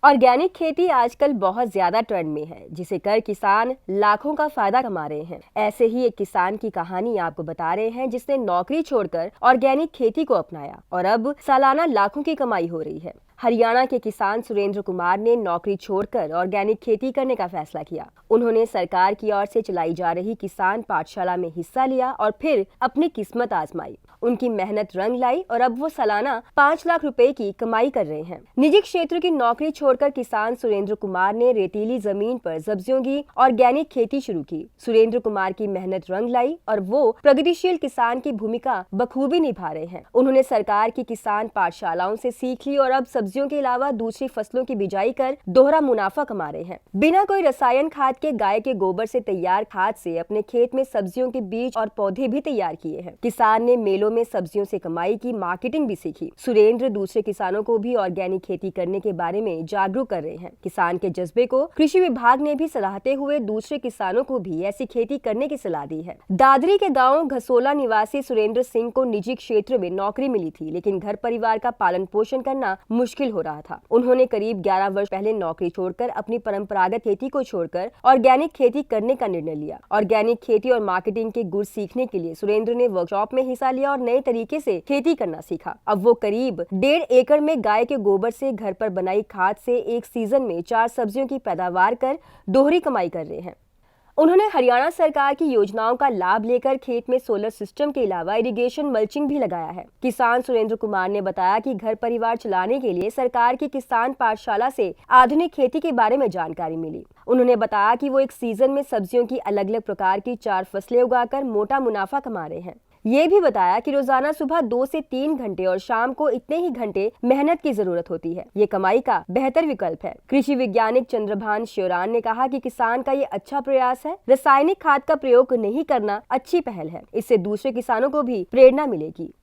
Organic खेती आजकल बहुत ज्यादा ट्रेंड में है, जिसे कर किसान लाखों का फायदा कमा रहे हैं। ऐसे ही एक किसान की कहानी आपको बता रहे हैं, जिसने नौकरी छोड़कर ऑर्गेनिक खेती को अपनाया और अब सालाना लाखों की कमाई हो रही है। हरियाणा के किसान सुरेंद्र कुमार ने नौकरी छोड़कर ऑर्गेनिक खेती करने का फैसला किया। उन्होंने सरकार की ओर से चलाई जा रही किसान पाठशाला में हिस्सा लिया और फिर अपनी किस्मत आजमाई। उनकी मेहनत रंग लाई और अब वो सालाना 5 लाख रुपए की कमाई कर रहे हैं। निजी क्षेत्र की नौकरी छोड़कर किसान सुरेंद्र कुमार ने रेतीली जमीन पर सब्जियों की ऑर्गेनिक खेती शुरू की। सुरेंद्र कुमार की मेहनत रंग लाई और वो प्रगतिशील किसान की भूमिका बखूबी निभा रहे हैं। उन्होंने सरकार की किसान पाठशालाओं से सीख ली और अब सब्जियों के अलावा दूसरी फसलों की बिजाई कर दोहरा मुनाफा कमा रहे हैं। बिना कोई रसायन खाद के गाय के गोबर से तैयार खाद से अपने खेत में सब्जियों के बीज और पौधे भी तैयार किए हैं। किसान ने मेलों में सब्जियों से कमाई की मार्केटिंग भी सीखी। सुरेंद्र दूसरे किसानों को भी ऑर्गेनिक खेती करने के बारे में जागरूक कर रहे हैं। किसान के जज्बे को कृषि विभाग ने भी सराहते हुए दूसरे किसानों को भी ऐसी खेती करने की सलाह दी है। दादरी के गाँव घसोला निवासी सुरेंद्र सिंह को निजी क्षेत्र में नौकरी मिली थी, लेकिन घर परिवार का पालन पोषण करना मुश्किल हो रहा था। उन्होंने करीब 11 वर्ष पहले नौकरी छोड़कर अपनी परंपरागत खेती को छोड़कर ऑर्गेनिक खेती करने का निर्णय लिया। ऑर्गेनिक खेती और मार्केटिंग के गुर सीखने के लिए सुरेंद्र ने वर्कशॉप में हिस्सा लिया और नए तरीके से खेती करना सीखा। अब वो करीब 1.5 एकड़ में गाय के गोबर से घर पर बनाई खाद से एक सीजन में 4 सब्जियों की पैदावार कर दोहरी कमाई कर रहे हैं। उन्होंने हरियाणा सरकार की योजनाओं का लाभ लेकर खेत में सोलर सिस्टम के अलावा इरिगेशन मल्चिंग भी लगाया है। किसान सुरेंद्र कुमार ने बताया कि घर परिवार चलाने के लिए सरकार की किसान पाठशाला से आधुनिक खेती के बारे में जानकारी मिली। उन्होंने बताया कि वो एक सीजन में सब्जियों की अलग अलग प्रकार की 4 फसलें उगाकर मोटा मुनाफा कमा रहे हैं। ये भी बताया कि रोजाना सुबह 2 से 3 घंटे और शाम को इतने ही घंटे मेहनत की जरूरत होती है। ये कमाई का बेहतर विकल्प है। कृषि वैज्ञानिक चंद्रभान श्योरान ने कहा कि किसान का ये अच्छा प्रयास है। रासायनिक खाद का प्रयोग नहीं करना अच्छी पहल है। इससे दूसरे किसानों को भी प्रेरणा मिलेगी।